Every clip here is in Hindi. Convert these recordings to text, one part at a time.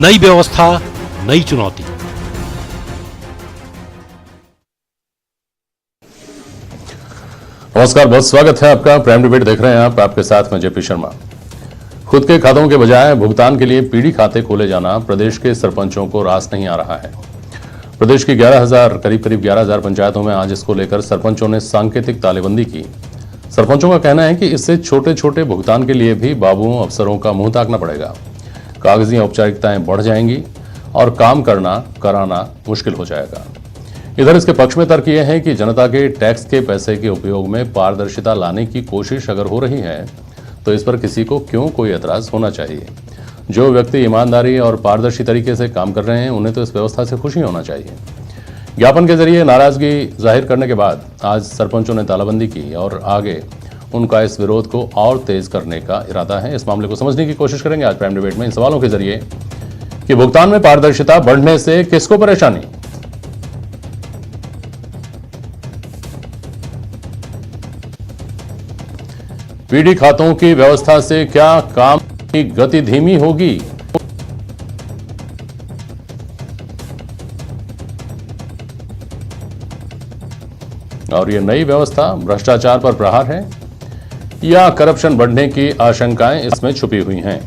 नई व्यवस्था, नई चुनौती। नमस्कार, बहुत स्वागत है आपका। प्राइम डिबेट देख रहे हैं आप, आपके साथ में जेपी शर्मा। खुद के खातों के बजाय भुगतान के लिए पीढ़ी खाते खोले जाना प्रदेश के सरपंचों को रास नहीं आ रहा है। प्रदेश की करीब 11,000 पंचायतों में आज इसको लेकर सरपंचों ने सांकेतिक तालेबंदी की। सरपंचों का कहना है कि इससे छोटे छोटे भुगतान के लिए भी बाबुओं अफसरों का मुंह ताकना पड़ेगा, कागजी औपचारिकताएं बढ़ जाएंगी और काम कराना मुश्किल हो जाएगा। इधर इसके पक्ष में तर्क यह है कि जनता के टैक्स के पैसे के उपयोग में पारदर्शिता लाने की कोशिश अगर हो रही है तो इस पर किसी को क्यों कोई एतराज होना चाहिए। जो व्यक्ति ईमानदारी और पारदर्शी तरीके से काम कर रहे हैं उन्हें तो इस व्यवस्था से खुशी होना चाहिए। ज्ञापन के जरिए नाराजगी जाहिर करने के बाद आज सरपंचों ने तालाबंदी की और आगे उनका इस विरोध को और तेज करने का इरादा है। इस मामले को समझने की कोशिश करेंगे आज प्राइम डिबेट में इन सवालों के जरिए कि भुगतान में पारदर्शिता बढ़ने से किसको परेशानी, पीढ़ी खातों की व्यवस्था से क्या काम की गति धीमी होगी, और यह नई व्यवस्था भ्रष्टाचार पर प्रहार है या करप्शन बढ़ने की आशंकाएं इसमें छुपी हुई हैं।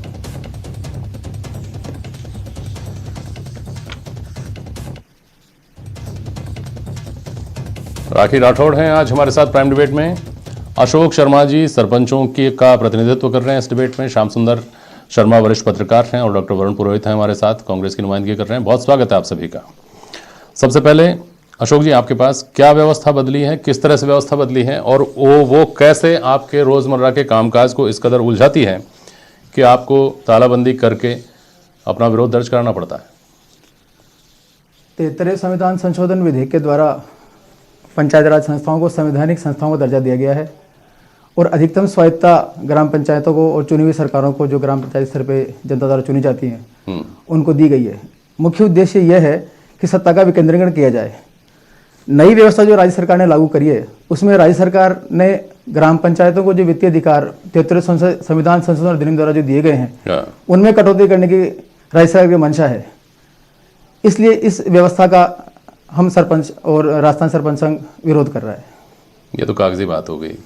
राखी राठौड़ हैं आज हमारे साथ प्राइम डिबेट में। अशोक शर्मा जी सरपंचों का प्रतिनिधित्व कर रहे हैं इस डिबेट में। श्याम सुंदर शर्मा वरिष्ठ पत्रकार हैं और डॉक्टर वरुण पुरोहित हैं हमारे साथ, कांग्रेस की नुमाइंदगी कर रहे हैं। बहुत स्वागत है आप सभी का। सबसे पहले अशोक जी, आपके पास क्या व्यवस्था बदली है, किस तरह से व्यवस्था बदली है और वो कैसे आपके रोजमर्रा के कामकाज को इस कदर उलझाती है कि आपको तालाबंदी करके अपना विरोध दर्ज कराना पड़ता है? 73 संविधान संशोधन विधेयक के द्वारा पंचायत राज संस्थाओं को संवैधानिक संस्थाओं का दर्जा दिया गया है और अधिकतम स्वायत्तता ग्राम पंचायतों को और चुनी हुई सरकारों को, जो ग्राम पंचायत स्तर पर जनता द्वारा चुनी जाती हैं, उनको दी गई है। मुख्य उद्देश्य यह है कि सत्ता का विकेंद्रीकरण किया जाए। नई व्यवस्था जो राज्य सरकार ने लागू करी है उसमें राज्य सरकार ने ग्राम पंचायतों को जो वित्तीय अधिकार 73 संविधान संशोधन अधिनियम द्वारा जो दिए गए हैं उनमें कटौती करने की राज्य सरकार की मंशा है। इसलिए इस व्यवस्था का हम सरपंच और राजस्थान सरपंच संघ विरोध कर रहा है। ये तो कागजी बात हो गई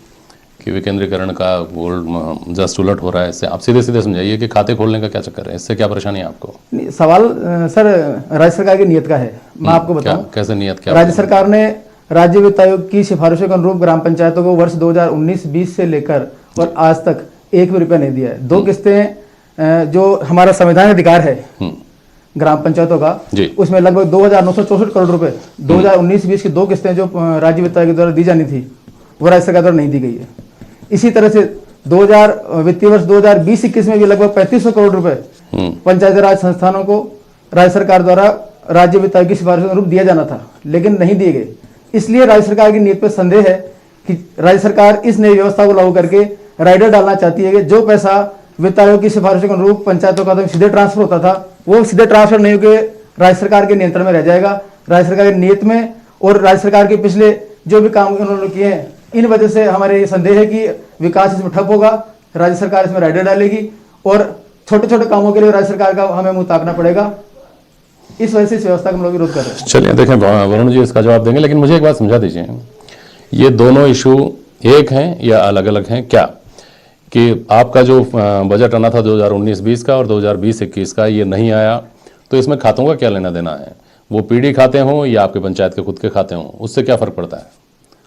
कि विकेंद्रीकरण का गोल जस्ट उलट हो रहा है। इससे आप सीधे सीधे समझाइए कि खाते खोलने का क्या चक्कर है, इससे क्या परेशानी है आपको? सवाल सर राज्य सरकार की नीयत का है। मैं आपको बताऊं कैसे नीयत क्या? राज्य सरकार ने राज्य वित्त आयोग की सिफारिशों के अनुरूप ग्राम पंचायतों को वर्ष 2019-20 से लेकर और आज तक एक भी रुपया नहीं दिया है। 2 किस्तें जो हमारा संवैधानिक अधिकार है ग्राम पंचायतों का, उसमें लगभग 2,964 करोड़ रुपए 2019-20 की 2 किस्तें जो राज्य वित्त आयोग द्वारा दी जानी थी वो राज्य सरकार द्वारा नहीं दी गई है। इसी तरह से वित्तीय वर्ष 2020-21 में भी लगभग 3500 करोड़ रुपए पंचायत राज संस्थानों को राज्य सरकार द्वारा राज्य वित्त आयोग की सिफारिश के अनुरूप दिया जाना था, लेकिन नहीं दिए गए। इसलिए राज्य सरकार की नीयत पर संदेह है कि राज्य सरकार इस नई व्यवस्था को लागू करके राइडर डालना चाहती है कि जो पैसा वित्त आयोग की सिफारिश के अनुरूप पंचायतों का सीधे ट्रांसफर होता था वो सीधे ट्रांसफर नहीं होकर राज्य सरकार के नियंत्रण में रह जाएगा। राज्य सरकार की नीयत में और राज्य सरकार के पिछले जो भी काम उन्होंने किए हैं, इन वजह से हमारे ये संदेह है कि विकास इसमें ठप होगा, राज्य सरकार इसमें राइडर डालेगी और छोटे छोटे कामों के लिए राज्य सरकार का हमें मुंह ताकना पड़ेगा। इस वजह से इस व्यवस्था का हम लोग विरोध कर रहे हैं। चलिए देखें, वरुण जी इसका जवाब देंगे, लेकिन मुझे एक बात समझा दीजिए, ये दोनों इशू एक हैं या अलग अलग हैं क्या? कि आपका जो बजट आना था 2019-20 का और 2020-21 का ये नहीं आया, तो इसमें खातों का क्या लेना देना है? वो पीढ़ी खाते हों या आपके पंचायत के खुद के खाते हों, उससे क्या फर्क पड़ता है?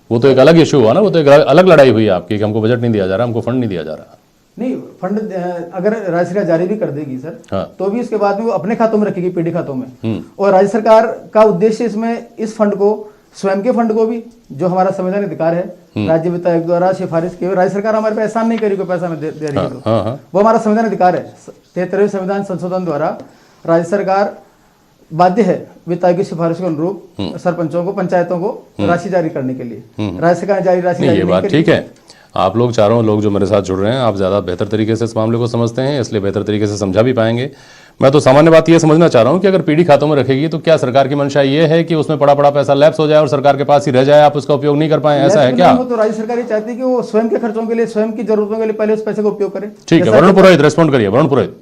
वो तो एक अलग इशू हुआ ना, वो तो एक अलग लड़ाई हुई आपकी कि हमको बजट नहीं दिया जा रहा, हमको फंड नहीं दिया जा रहा। नहीं, फंड अगर राज्य सरकार जारी भी कर देगी सर, तो भी उसके बाद में वो अपने खातों में रखेगी, पीढ़ी खातों में। और राज्य सरकार का उद्देश्य इसमें इस फंड को, स्वयं के फंड को भी, जो हमारा संवैधानिक अधिकार है राज्य वित्त आयोग द्वारा सिफारिश की, राज्य सरकार हमारे पे एहसान नहीं करी, कोई पैसा दे रही है तो वो हमारा संवैधानिक अधिकार है। 73वें संविधान संशोधन द्वारा राज्य सरकार बाध्य है वित्त आयोग की सिफारिश के अनुरूप सरपंचों को, पंचायतों को राशि जारी करने के लिए। राज्य सरकार जारी राशि ये बात ठीक है। आप लोग चारों लोग जो मेरे साथ जुड़ रहे हैं, आप ज़्यादा बेहतर तरीके से इस मामले को समझते हैं, इसलिए बेहतर तरीके से समझा भी पाएंगे। मैं तो सामान्य बात ये समझना चाह रहा हूँ कि अगर पीढ़ी खातों में रखेगी तो क्या सरकार की मंशा ये है कि उसमें पड़ा पैसा लैप्स हो जाए और सरकार के पास ही रह जाए, आप उसका उपयोग नहीं कर पाए, ऐसा है क्या? तो राज्य सरकार ये चाहती है कि वो स्वयं के खर्चों के लिए, स्वयं की जरूरतों के लिए पहले उस पैसे का उपयोग करे। ठीक है, वरुण पुरोहित रेस्पॉन्ड करिए। वरुण पुरोहित,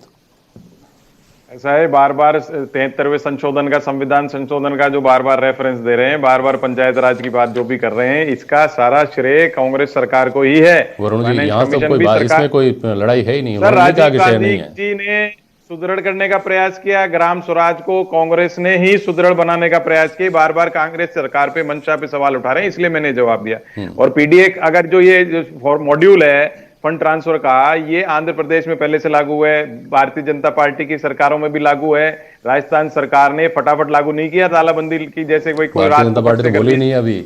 ऐसा है, बार बार 73वें संशोधन का, संविधान संशोधन का जो बार बार रेफरेंस दे रहे हैं, बार बार पंचायत राज की बात जो भी कर रहे हैं, इसका सारा श्रेय कांग्रेस सरकार को ही है। वरुण जी, फाइनेंस यहाँ तो कमीशन कोई भी बात, सरकार, इसमें कोई लड़ाई है ही नहीं, सर वरुण जी का राजीव विषय गांधी नहीं है। जी ने सुदृढ़ करने का प्रयास किया, ग्राम स्वराज को कांग्रेस ने ही सुदृढ़ बनाने का प्रयास किया। बार बार कांग्रेस सरकार पे, मंशा पे सवाल उठा रहे हैं, इसलिए मैंने जवाब दिया। और पीडीए अगर जो ये मॉड्यूल है फंड ट्रांसफर का, ये आंध्र प्रदेश में पहले से लागू है, भारतीय जनता पार्टी की सरकारों में भी लागू है, राजस्थान सरकार ने फटाफट लागू नहीं किया तालाबंदी की, जैसे कोई भारतीय जनता पार्टी तो बोली नहीं अभी।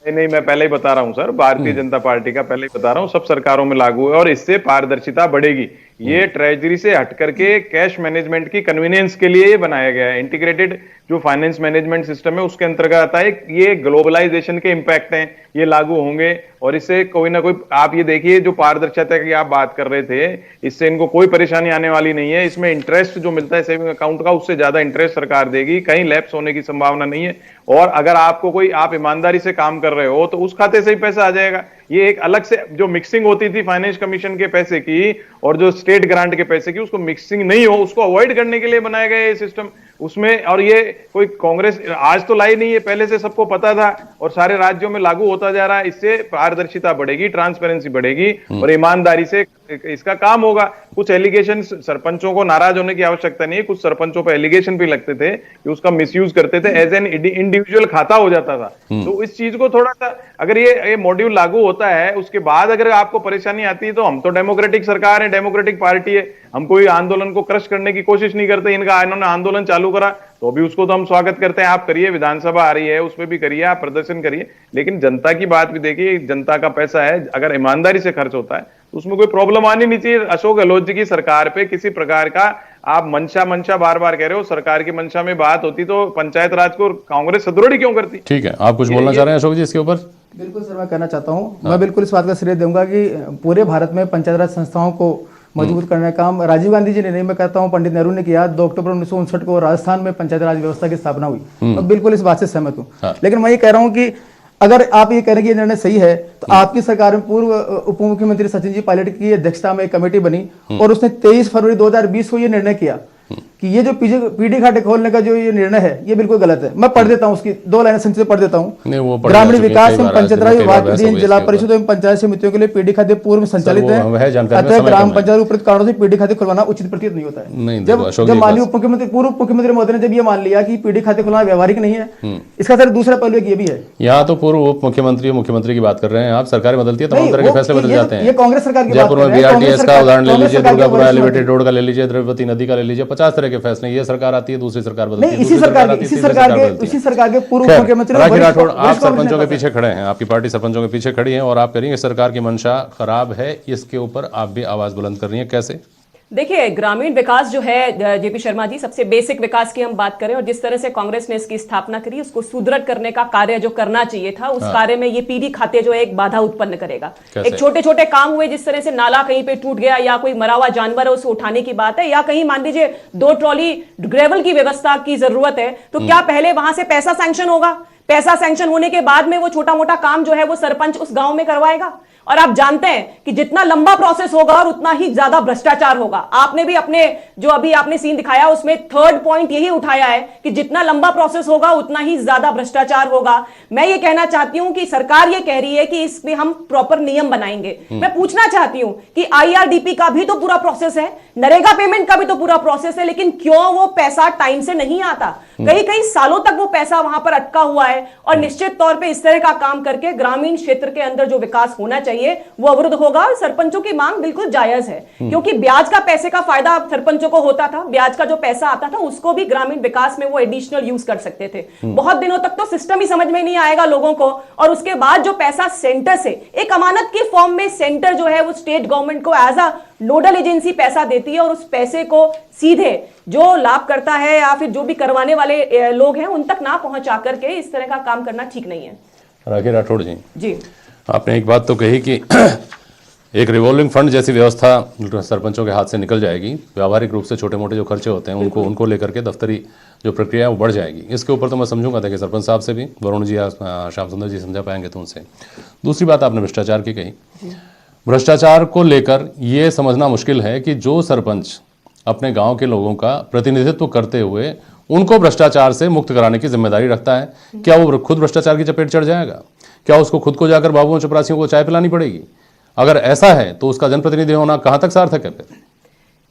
नहीं, मैं पहले ही बता रहा हूं सर, भारतीय जनता पार्टी का पहले ही बता रहा हूं, सब सरकारों में लागू है और इससे पारदर्शिता बढ़ेगी। ये ट्रेजरी से हट करके कैश मैनेजमेंट की कन्वीनियंस के लिए ये बनाया गया है। इंटीग्रेटेड जो फाइनेंस मैनेजमेंट सिस्टम है उसके अंतर्गत आता है। ये ग्लोबलाइजेशन के इंपैक्ट हैं, ये लागू होंगे और इससे कोई ना कोई, आप ये देखिए जो पारदर्शिता की आप बात कर रहे थे, इससे इनको कोई परेशानी आने वाली नहीं है। इसमें इंटरेस्ट जो मिलता है सेविंग अकाउंट का, उससे ज्यादा इंटरेस्ट सरकार देगी, कहीं लैप्स होने की संभावना नहीं है। और अगर आपको कोई, आप ईमानदारी से काम कर रहे हो तो उस खाते से ही पैसा आ जाएगा। ये एक अलग से जो मिक्सिंग होती थी फाइनेंस कमीशन के पैसे की और जो स्टेट ग्रांट के पैसे की, उसको मिक्सिंग नहीं हो, उसको अवॉइड करने के लिए बनाया गया ये सिस्टम उसमें। और ये कोई कांग्रेस आज तो लाई नहीं है, पहले से सबको पता था और सारे राज्यों में लागू होता जा रहा है। इससे पारदर्शिता बढ़ेगी, ट्रांसपेरेंसी बढ़ेगी और ईमानदारी से इसका काम होगा। कुछ एलिगेशन, सरपंचों को नाराज होने की आवश्यकता नहीं है, कुछ सरपंचों पर एलिगेशन भी लगते थे कि उसका मिसयूज करते थे, एज एन इंडिविजुअल खाता हो जाता था। तो इस चीज को थोड़ा सा, अगर ये मॉड्यूल लागू होता है उसके बाद अगर आपको परेशानी आती है, तो हम तो डेमोक्रेटिक सरकार है, डेमोक्रेटिक पार्टी है, हम कोई आंदोलन को क्रश करने की कोशिश नहीं करते। इन्होंने आंदोलन चालू करा तो भी उसको तो हम स्वागत करते हैं। आप करिए, विधानसभा आ रही है उसमें भी करिए, आप प्रदर्शन करिए, लेकिन जनता की बात भी देखिए। जनता का पैसा है, अगर ईमानदारी से खर्च होता है तो उसमें कोई प्रॉब्लम आनी नहीं चाहिए। अशोक गहलोत जी की सरकार पे किसी प्रकार का, आप मंशा बार बार कह रहे हो, सरकार की मंशा में बात होती तो पंचायत राज को कांग्रेस सुदृढ़ क्यों करती? ठीक है, आप कुछ बोलना चाह रहे हैं अशोक जी इसके ऊपर? बिल्कुल सर, मैं कहना चाहता हूँ, मैं बिल्कुल इस बात का श्रेय दूंगा कि पूरे भारत में पंचायत राज संस्थाओं को मजबूत करने का काम राजीव गांधी जी ने नहीं, मैं कहता हूँ पंडित नेहरू ने किया। 2 अक्टूबर 1959 को राजस्थान में पंचायत राज व्यवस्था की स्थापना हुई। मैं बिल्कुल इस बात से सहमत हूँ। लेकिन मैं ये कह रहा हूँ कि अगर आप ये कह रहे हैं कि ये निर्णय सही है, तो आपकी सरकार में पूर्व उप मुख्यमंत्री सचिन जी पायलट की अध्यक्षता में एक कमेटी बनी और उसने 23 फरवरी 2020 को ये निर्णय किया कि ये जो पीडी खाते खोलने का जो ये निर्णय है, ये बिल्कुल गलत है। मैं पढ़ देता हूँ, उसकी 2 लाइनें संक्षिप्त पढ़ देता हूँ। ग्रामीण विकास एवं पंचायत राज विभाग के अधीन जिला परिषद एवं पंचायत समितियों के लिए पीडी खाते पूर्व में संचालित है, अतः ग्राम पंचायत उपयुक्त कारणों से पीडी खाते खुलवाना उचित प्रतीत नहीं होता है। जब माननीय उप मुख्यमंत्री, पूर्व मुख्यमंत्री महोदय ने जब ये मान लिया कि पीडी खाते खुलवाना व्यवहारिक नहीं है, इसका सर दूसरा पहलू ये भी है। यहाँ तो पूर्व उप मुख्यमंत्री और मुख्यमंत्री की बात कर रहे हैं आप। सरकार बदलती है, तमाम तरह के फैसले बदल जाते हैं। ये कांग्रेस सरकार की जयपुर में बीआरटीएस का उदाहरण ले लीजिए, दुर्गापुरा एलिवेटेड रोड का ले लीजिए, द्रव्यवती नदी का ले लीजिए, 50 तरह के फैसले। ये सरकार आती है, दूसरी सरकार बदलती है, इसी सरकार के पूर्व मुख्यमंत्री राखी राठौड़, आप सरपंचों के पीछे खड़े हैं, आपकी पार्टी सरपंचों के पीछे खड़ी है और आप कह रही हैं सरकार की मंशा खराब है, इसके ऊपर आप भी आवाज बुलंद कर रही हैं, कैसे? देखिए, ग्रामीण विकास जो है जेपी शर्मा जी, सबसे बेसिक विकास की हम बात करें और जिस तरह से कांग्रेस ने इसकी स्थापना करी, उसको सुदृढ़ करने का कार्य जो करना चाहिए था, उस कार्य में ये पीडी खाते जो है एक बाधा उत्पन्न करेगा। एक छोटे छोटे काम हुए, जिस तरह से नाला कहीं पे टूट गया या कोई मरा हुआ जानवर है उसे उठाने की बात है, या कहीं मान लीजिए 2 ट्रॉली ग्रेवल की व्यवस्था की जरूरत है, तो क्या पहले वहां से पैसा सैंक्शन होगा? पैसा सैंक्शन होने के बाद में वो छोटा मोटा काम जो है वो सरपंच उस गांव में करवाएगा। और आप जानते हैं कि जितना लंबा प्रोसेस होगा और उतना ही ज्यादा भ्रष्टाचार होगा। आपने भी अपने जो अभी आपने सीन दिखाया उसमें 3rd पॉइंट यही उठाया है कि जितना लंबा प्रोसेस होगा उतना ही ज्यादा भ्रष्टाचार होगा। मैं ये कहना चाहती हूं कि सरकार ये कह रही है कि इस पे हम प्रॉपर नियम बनाएंगे। मैं पूछना चाहती हूं कि IRDP का भी तो पूरा प्रोसेस है, नरेगा पेमेंट का भी तो पूरा प्रोसेस है, लेकिन क्यों वो पैसा टाइम से नहीं आता? कई कई सालों तक वो पैसा वहां पर अटका हुआ है और निश्चित तौर पे इस तरह का काम करके ग्रामीण क्षेत्र के अंदर जो विकास होना चाहिए वो अवरुद्ध होगा। और सरपंचों की मांग बिल्कुल जायज है, क्योंकि ब्याज का पैसे का फायदा सरपंचों को होता था, ब्याज का जो पैसा आता था उसको भी ग्रामीण विकास में वो एडिशनल यूज कर सकते थे। बहुत दिनों तक तो सिस्टम ही समझ में नहीं आएगा लोगों को, और उसके बाद जो पैसा सेंटर से एक अमानत की फॉर्म में सेंटर जो है वो स्टेट गवर्नमेंट को एज अ नोडल एजेंसी पैसा देती है और उस पैसे को सीधे जो लाभ करता है या फिर जो भी करवाने वाले लोग हैं उन तक ना पहुंचा करके इस तरह का काम करना ठीक नहीं है। राखी राठौड़ जी, आपने एक बात तो कही कि एक रिवॉल्विंग फंड जैसी व्यवस्था सरपंचों के हाथ से निकल जाएगी, व्यावहारिक रूप से छोटे मोटे जो खर्चे होते हैं उनको लेकर के दफ्तरी जो प्रक्रिया है वो बढ़ जाएगी। इसके ऊपर तो मैं समझूंगा, देखिए सरपंच साहब से भी, वरुण जी या श्याम सुंदर जी समझा पाएंगे तो उनसे। दूसरी बात आपने भ्रष्टाचार की कही। भ्रष्टाचार को लेकर ये समझना मुश्किल है कि जो सरपंच अपने गांव के लोगों का प्रतिनिधित्व करते हुए उनको भ्रष्टाचार से मुक्त कराने की जिम्मेदारी रखता है, क्या वो खुद भ्रष्टाचार की चपेट चढ़ जाएगा? क्या उसको खुद को जाकर बाबुओं चपरासियों को चाय पिलानी पड़ेगी? अगर ऐसा है तो उसका जनप्रतिनिधि होना कहां तक सार्थक है फिर?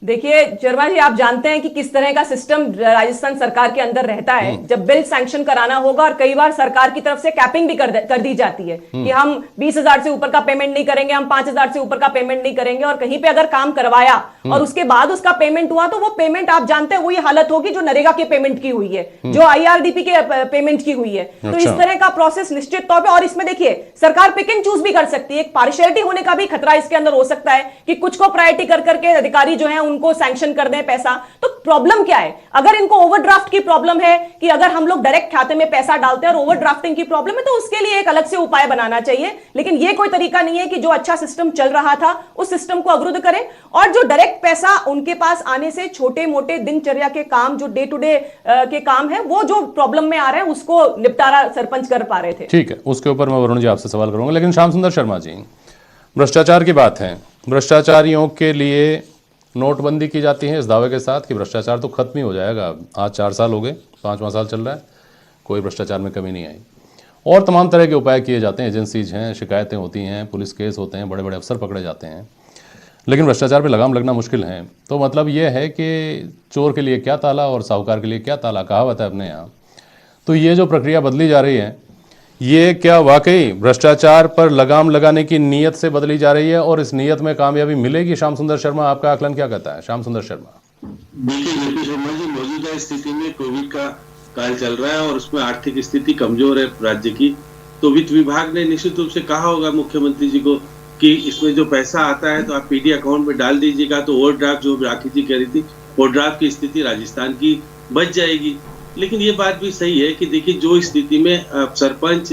देखिए शर्मा जी, आप जानते हैं कि किस तरह का सिस्टम राजस्थान सरकार के अंदर रहता है। जब बिल सैंक्शन कराना होगा, और कई बार सरकार की तरफ से कैपिंग भी कर दी जाती है कि हम 20,000 से ऊपर का पेमेंट नहीं करेंगे, हम 5,000 से ऊपर का पेमेंट नहीं करेंगे। और कहीं पे अगर काम करवाया और उसके बाद उसका पेमेंट हुआ, तो वो पेमेंट आप जानते हैं वही हालत होगी जो नरेगा के पेमेंट की हुई है, जो IRDP के पेमेंट की हुई है। तो इस तरह का प्रोसेस निश्चित तौर पर, और इसमें देखिए सरकार पिक एंड चूज भी कर सकती है, एक पार्शियलिटी होने का भी खतरा इसके अंदर हो सकता है कि कुछ को प्रायोरिटी कर करके अधिकारी जो है उनको सैंक्शन कर दें पैसा। तो प्रॉब्लम क्या है? अगर इनको ओवरड्राफ्ट की प्रॉब्लम है कि अगर हम लोग डायरेक्ट खाते में पैसा डालते हैं और ओवरड्राफ्टिंग की प्रॉब्लम है, तो उसके लिए एक अलग से उपाय बनाना चाहिए। लेकिन यह कोई तरीका नहीं है कि जो अच्छा सिस्टम चल रहा था उस सिस्टम को अवरुद्ध करें, और जो डायरेक्ट पैसा उनके पास आने से छोटे मोटे दिनचर्या के काम, जो डे टू डे के काम है, वो जो प्रॉब्लम में आ रहे हैं उसको निपटारा सरपंच कर पा रहे थे। ठीक है, उसके ऊपर मैं वरुण जी आपसे सवाल करूंगा। लेकिन श्याम सुंदर शर्मा जी, भ्रष्टाचार की बात है, भ्रष्टाचारियों के लिए नोटबंदी की जाती है इस दावे के साथ कि भ्रष्टाचार तो खत्म ही हो जाएगा। आज 4 साल हो गए, 5वां साल चल रहा है, कोई भ्रष्टाचार में कमी नहीं आई, और तमाम तरह के उपाय किए जाते हैं, एजेंसीज हैं, शिकायतें होती हैं, पुलिस केस होते हैं, बड़े बड़े अफसर पकड़े जाते हैं, लेकिन भ्रष्टाचार पे लगाम लगना मुश्किल है। तो मतलब ये है कि चोर के लिए क्या ताला और साहूकार के लिए क्या ताला, कहावत है अपने यहाँ। तो ये जो प्रक्रिया बदली जा रही है, ये क्या वाकई भ्रष्टाचार पर लगाम लगाने की नीयत से बदली जा रही है, और इस नीयत में कामयाबी मिलेगी? श्याम सुंदर शर्मा, आपका आकलन क्या कहता है? श्याम सुंदर शर्मा। देखिए जेपी शर्मा जी, मौजूदा स्थिति में कोविड का काल चल रहा है और उसमें आर्थिक स्थिति कमजोर है राज्य की, तो वित्त विभाग ने निश्चित रूप से कहा होगा मुख्यमंत्री जी को कि इसमें जो पैसा आता है तो आप PD अकाउंट में डाल दीजिएगा, तो ओवरड्राफ्ट जो राखी जी कह रही थी, ओवरड्राफ्ट की स्थिति राजस्थान की बच जाएगी। लेकिन ये बात भी सही है कि देखिए जो स्थिति में सरपंच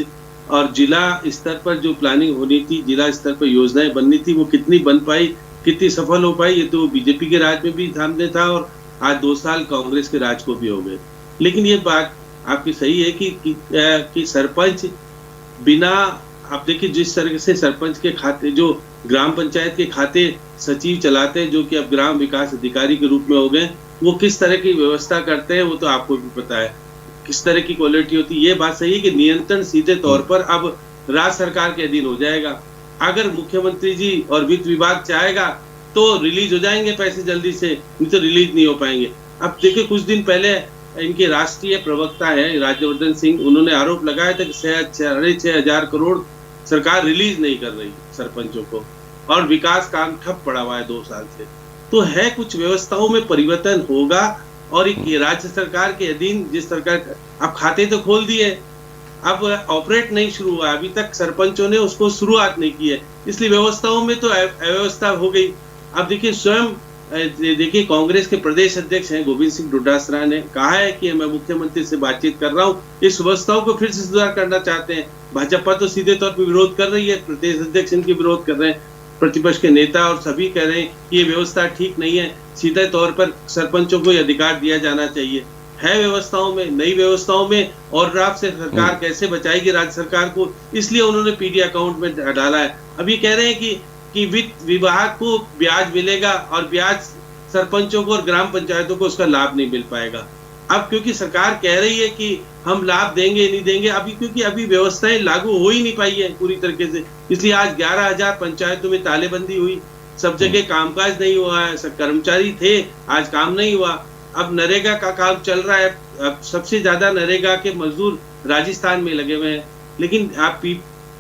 और जिला स्तर पर जो प्लानिंग होनी थी, जिला स्तर पर योजनाएं बननी थी, वो कितनी बन पाई, कितनी सफल हो पाई, ये तो बीजेपी के राज में भी सामने था, और आज 2 साल कांग्रेस के राज को भी हो गए। लेकिन ये बात आपकी सही है कि सरपंच बिना, आप देखिए जिस तरह से सरपंच के खाते, जो ग्राम पंचायत के खाते सचिव चलाते हैं, जो कि अब ग्राम विकास अधिकारी के रूप में हो गए, वो किस तरह की व्यवस्था करते हैं वो तो आपको भी पता है, किस तरह की क्वालिटी होती है। ये बात सही है कि नियंत्रण सीधे तौर पर अब राज्य सरकार के अधीन हो जाएगा। अगर मुख्यमंत्री जी और वित्त विभाग चाहेगा तो रिलीज हो जाएंगे पैसे जल्दी से, नहीं तो रिलीज नहीं हो पाएंगे। अब देखिए कुछ दिन पहले इनके राष्ट्रीय प्रवक्ता है राज्यवर्धन सिंह, उन्होंने आरोप लगाया था कि 6,500 करोड़ सरकार रिलीज नहीं कर रही सरपंचों को, और विकास काम ठप पड़ा हुआ है 2 साल से। तो है कुछ व्यवस्थाओं में परिवर्तन होगा, और एक राज्य सरकार के अधीन जिस सरकार, अब खाते तो खोल दिए, अब ऑपरेट नहीं शुरू हुआ, अभी तक सरपंचों ने उसको शुरुआत नहीं की है, इसलिए व्यवस्थाओं में तो अव्यवस्था हो गई। अब देखिए स्वयं देखिए कांग्रेस के प्रदेश अध्यक्ष हैं गोविंद सिंह डोटासरा ने कहा है कि मैं मुख्यमंत्री से बातचीत कर रहा हूँ, इस व्यवस्थाओं को फिर से सुधार करना चाहते हैं। भाजपा तो सीधे तौर पर विरोध कर रही है, प्रदेश अध्यक्ष इनके विरोध कर रहे हैं, प्रतिपक्ष के नेता और सभी कह रहे हैं कि ये व्यवस्था ठीक नहीं है, सीधे तौर पर सरपंचों को ये अधिकार दिया जाना चाहिए। है व्यवस्थाओं में, नई व्यवस्थाओं में और ड्राफ्ट से सरकार कैसे बचाएगी राज्य सरकार को, इसलिए उन्होंने PD अकाउंट में डाला है। अब ये कह रहे हैं कि वित्त विभाग को ब्याज मिलेगा और ब्याज सरपंचों को और ग्राम पंचायतों को उसका लाभ नहीं मिल पाएगा। अब क्योंकि सरकार कह रही है कि हम लाभ देंगे नहीं देंगे, अभी क्योंकि अभी व्यवस्थाएं लागू हो ही नहीं पाई है पूरी तरीके से, इसलिए आज 11,000 पंचायतों में तालेबंदी हुई, सब जगह कामकाज नहीं हुआ है, सब कर्मचारी थे, आज काम नहीं हुआ। अब नरेगा का काम चल रहा है, अब सबसे ज्यादा नरेगा के मजदूर राजस्थान में लगे हुए हैं, लेकिन आप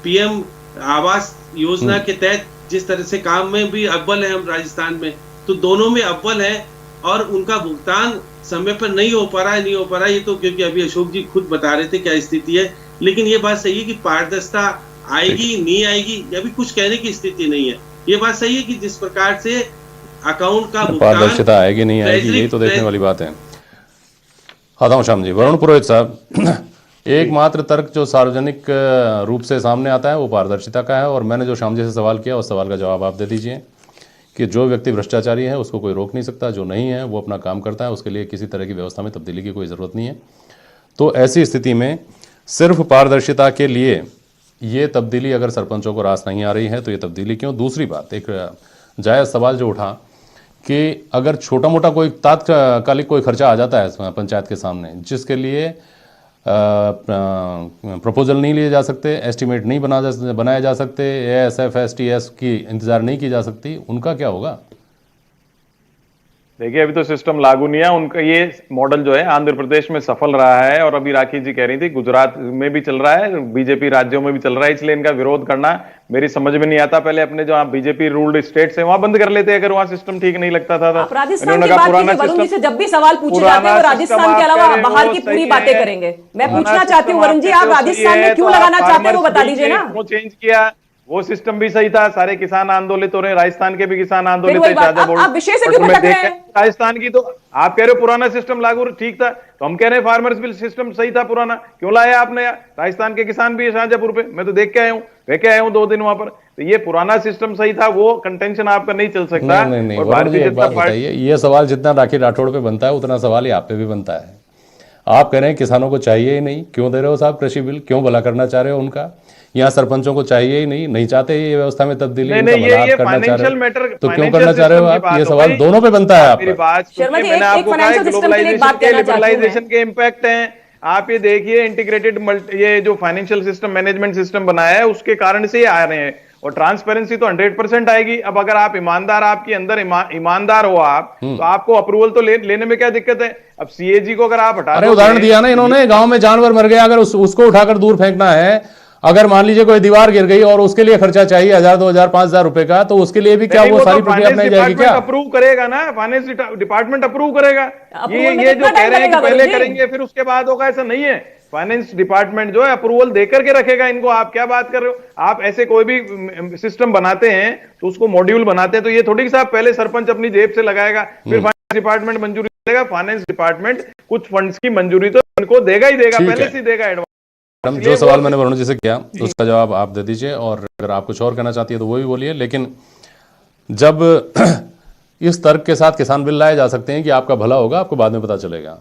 PM आवास योजना के तहत जिस तरह से काम में भी अव्वल है हम राजस्थान में, तो दोनों में अव्वल है, और उनका भुगतान समय पर नहीं हो पा रहा है, ये तो क्योंकि अभी अशोक जी खुद बता रहे थे क्या स्थिति है। लेकिन ये बात सही है कि पारदर्शिता आएगी नहीं आएगी, अभी कुछ कहने की स्थिति नहीं है। ये बात सही है कि जिस प्रकार से अकाउंट का पारदर्शिता आएगी नहीं आएगी, यही तो देखने वाली बात है। आता हूँ श्याम जी। वरुण पुरोहित साहब, एकमात्र तर्क जो सार्वजनिक रूप से सामने आता है वो पारदर्शिता का है, और मैंने जो श्याम जी से सवाल किया उस सवाल का जवाब आप दे दीजिए कि जो व्यक्ति भ्रष्टाचारी है उसको कोई रोक नहीं सकता, जो नहीं है वो अपना काम करता है, उसके लिए किसी तरह की व्यवस्था में तब्दीली की कोई ज़रूरत नहीं है। तो ऐसी स्थिति में सिर्फ पारदर्शिता के लिए ये तब्दीली अगर सरपंचों को रास नहीं आ रही है तो ये तब्दीली क्यों? दूसरी बात, एक जायज़ सवाल जो उठा कि अगर छोटा मोटा कोई तात्कालिक कोई खर्चा आ जाता है पंचायत के सामने, जिसके लिए प्रपोजल नहीं लिए जा सकते, एस्टीमेट नहीं बनाया जा सकते, ASF STS की इंतजार नहीं की जा सकती, उनका क्या होगा? देखिए, अभी तो सिस्टम लागू नहीं है उनका। ये मॉडल जो है आंध्र प्रदेश में सफल रहा है, और अभी राखी जी कह रही थी गुजरात में भी चल रहा है, बीजेपी राज्यों में भी चल रहा है, इसलिए इनका विरोध करना मेरी समझ में नहीं आता। पहले अपने जो बीजेपी रूल्ड स्टेट्स है वहां बंद कर लेते अगर वहां सिस्टम ठीक नहीं लगता था। राजस्थान की बात कीजिए, वरुण जी से जब भी सवाल पूछे जाते हैं वो राजस्थान के अलावा बाहर की पूरी बातें करेंगे। मैं पूछना चाहती हूँ वरुण जी, आप राजस्थान में क्यों लगाना चाहते हैं वो बता दीजिए ना। वो चेंज किया, वो सिस्टम भी सही था, सारे किसान आंदोलित हो रहे हैं, राजस्थान के भी किसान आंदोलित है। आप विषय से क्यों भटक रहे हैं? राजस्थान की तो आप कह रहे हो पुराना सिस्टम लागू ठीक था, तो हम कह रहे हैं फार्मर्स बिल सिस्टम सही था पुराना, क्यों लाया आपने? राजस्थान के किसान भी है शाहजहांपुर पे, मैं तो देख के आया हूँ, रह के आया हूँ 2 दिन वहां पर। तो ये पुराना सिस्टम सही था, वो कंटेंशन आपका नहीं चल सकता। नहीं, भारतीय जनता पार्टी, ये सवाल जितना राखी राठौड़ पे बनता है उतना सवाल ही आप पे भी बनता है। आप कह रहे हैं किसानों को चाहिए ही नहीं, क्यों दे रहे हो साहब कृषि बिल? क्यों भला करना चाह रहे हो उनका? यहाँ सरपंचों को चाहिए ही नहीं चाहते ये व्यवस्था में तब्दीली, नहीं, ये फाइनेंशियल मैटर, तो क्यों करना चाह रहे हो आप? ये सवाल दोनों पे बनता है। मेरी बात शर्मा जी, एक फाइनेंशियल सिस्टम के लिए बात कहना चाहती हूं। लिबरलाइजेशन के इंपैक्ट हैं, आप ये देखिए इंटीग्रेटेड ये जो फाइनेंशियल सिस्टम मैनेजमेंट सिस्टम बनाया है उसके कारण से ये आ रहे हैं, और ट्रांसपेरेंसी तो 100% आएगी। अब अगर आप ईमानदार, आपके अंदर ईमानदार हो आप, तो आपको अप्रूवल तो लेने में क्या दिक्कत है? अब CAG को अगर आप हटा, अरे उदाहरण दिया ना इन्होंने, गांव में जानवर मर गया, अगर उसको उठाकर दूर फेंकना है, अगर मान लीजिए कोई दीवार गिर गई और उसके लिए खर्चा चाहिए 1000, 2000, 5000 रुपए का, तो उसके लिए भी क्या वो सारी प्रक्रिया अपनाई जाएगी? क्या अप्रूव करेगा ना, फाइनेंस डिपार्टमेंट अप्रूव करेगा। ये जो कह रहे हैं कि पहले करेंगे फिर उसके बाद होगा, ऐसा नहीं है। फाइनेंस डिपार्टमेंट जो है अप्रूवल देकर के रखेगा इनको। आप क्या बात कर रहे हो? आप ऐसे कोई भी सिस्टम बनाते हैं तो उसको मॉड्यूल बनाते हैं, तो ये थोड़ी साहब पहले सरपंच अपनी जेब से लगाएगा फिर फाइनेंस डिपार्टमेंट मंजूरी देगा। फाइनेंस डिपार्टमेंट कुछ फंड्स की मंजूरी तो इनको देगा ही देगा, पहले से देगा एडवांस। जो सवाल मैंने वरुण जी से किया उसका जवाब आप दे दीजिए, और अगर आप कुछ और कहना चाहती है तो वो भी बोलिए। लेकिन जब इस तर्क के साथ किसान बिल लाए जा सकते हैं कि आपका भला होगा, आपको बाद में पता चलेगा,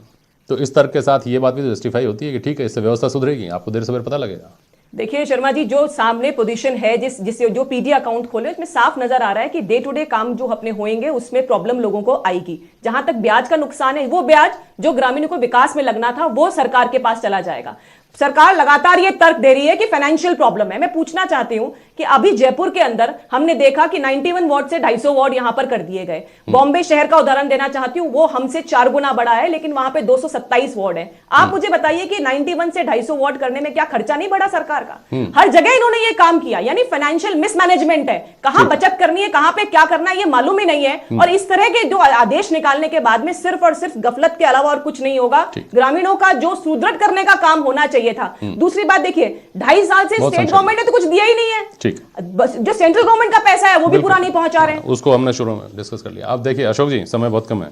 तो इस तर्क के साथ ये बात भी जस्टिफाई होती है कि ठीक है इससे व्यवस्था सुधरेगी, आपको देर सवेर पता लगेगा। देखिए शर्मा जी, जो सामने पोजीशन है जिससे जो PD अकाउंट खोले उसमें साफ नजर आ रहा है कि डे टू डे काम जो अपने होंगे उसमें प्रॉब्लम लोगों को आएगी। जहां तक ब्याज का नुकसान है, वो ब्याज जो ग्रामीणों को विकास में लगना था वो सरकार के पास चला जाएगा। सरकार लगातार ये तर्क दे रही है कि फाइनेंशियल प्रॉब्लम है। मैं पूछना चाहती हूं कि अभी जयपुर के अंदर हमने देखा कि 91 वार्ड से 250 वार्ड यहां पर कर दिए गए। बॉम्बे शहर का उदाहरण देना चाहती हूं, वो हमसे 4 गुना बड़ा है, लेकिन वहां पे 227 वार्ड है। आप मुझे बताइए कि 91 से 250 वार्ड करने में क्या खर्चा नहीं बढ़ा सरकार का? हर जगह इन्होंने ये काम किया, यानी फाइनेंशियल मिसमैनेजमेंट है। कहां बचत करनी है, कहां पे क्या करना है, ये मालूम ही नहीं है। और इस तरह के जो आदेश निकालने के बाद में सिर्फ और सिर्फ गफलत के अलावा और कुछ नहीं होगा। ग्रामीणों का जो सुदृढ़ करने का काम होना चाहिए था। दूसरी बात देखिए, 2.5 साल से स्टेट गवर्नमेंट ने तो कुछ दिया ही नहीं है। ठीक, बस जो सेंट्रल गवर्नमेंट का पैसा है वो भी पूरा नहीं पहुंचा रहे हैं। उसको हमने शुरू में डिस्कस कर लिया। अब देखिए अशोक जी, समय बहुत कम है,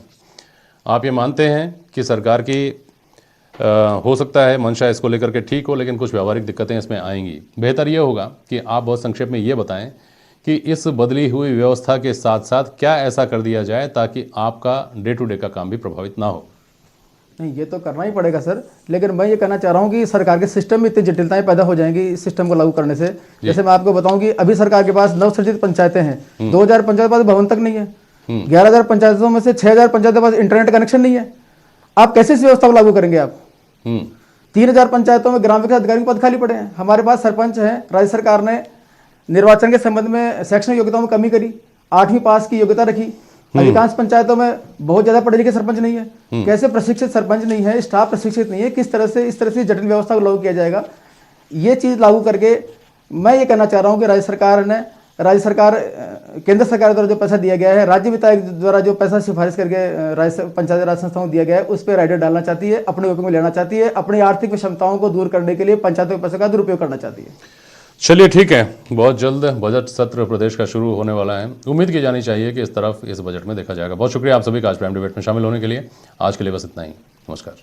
आप ये मानते हैं कि सरकार की हो सकता है मंशा इसको लेकर के ठीक हो, लेकिन कुछ व्यावहारिक दिक्कतें इसमें आएंगी। बेहतर यह होगा कि आप बहुत संक्षेप में ये बताएं कि इस बदली हुई व्यवस्था के साथ साथ क्या ऐसा कर दिया जाए ताकि आपका डे टू डे का काम भी प्रभावित ना हो। नहीं, ये तो करना ही पड़ेगा सर, लेकिन मैं ये कहना चाह रहा हूँ कि सरकार के सिस्टम में इतनी जटिलताएं पैदा हो जाएंगी इस सिस्टम को लागू करने से। जैसे मैं आपको बताऊं कि अभी सरकार के पास नवसृजित पंचायतें हैं, 2000 पंचायत के पास भवन तक नहीं है, 11,000 पंचायतों में से 6,000 पंचायत के पास इंटरनेट कनेक्शन नहीं है। आप कैसे इस व्यवस्था को लागू करेंगे? आप 3,000 पंचायतों में ग्राम विकास अधिकारी के पद खाली पड़े हैं। हमारे पास सरपंच हैं, राज्य सरकार ने निर्वाचन के संबंध में शैक्षणिक योग्यताओं में कमी करी, 8वीं पास की योग्यता रखी। अधिकांश पंचायतों में बहुत ज्यादा पढ़े लिखे सरपंच नहीं है। कैसे प्रशिक्षित सरपंच नहीं है, स्टाफ प्रशिक्षित नहीं है, किस तरह से इस तरह से जटिल व्यवस्था को लागू किया जाएगा? ये चीज लागू करके मैं ये कहना चाह रहा हूँ कि राज्य सरकार केंद्र सरकार द्वारा जो पैसा दिया गया है, राज्य वित्तायोग द्वारा जो पैसा सिफारिश करके राज्य पंचायत राज संस्थाओं को दिया गया है, उस पर राइडर डालना चाहती है, अपने उपयोग में लेना चाहती है, अपनी आर्थिक विषमताओं को दूर करने के लिए पंचायतों के पैसे का दुरुपयोग करना चाहती है। चलिए ठीक है, बहुत जल्द बजट सत्र प्रदेश का शुरू होने वाला है। उम्मीद की जानी चाहिए कि इस तरफ इस बजट में देखा जाएगा। बहुत शुक्रिया आप सभी का आज प्राइम डिबेट में शामिल होने के लिए। आज के लिए बस इतना ही, नमस्कार।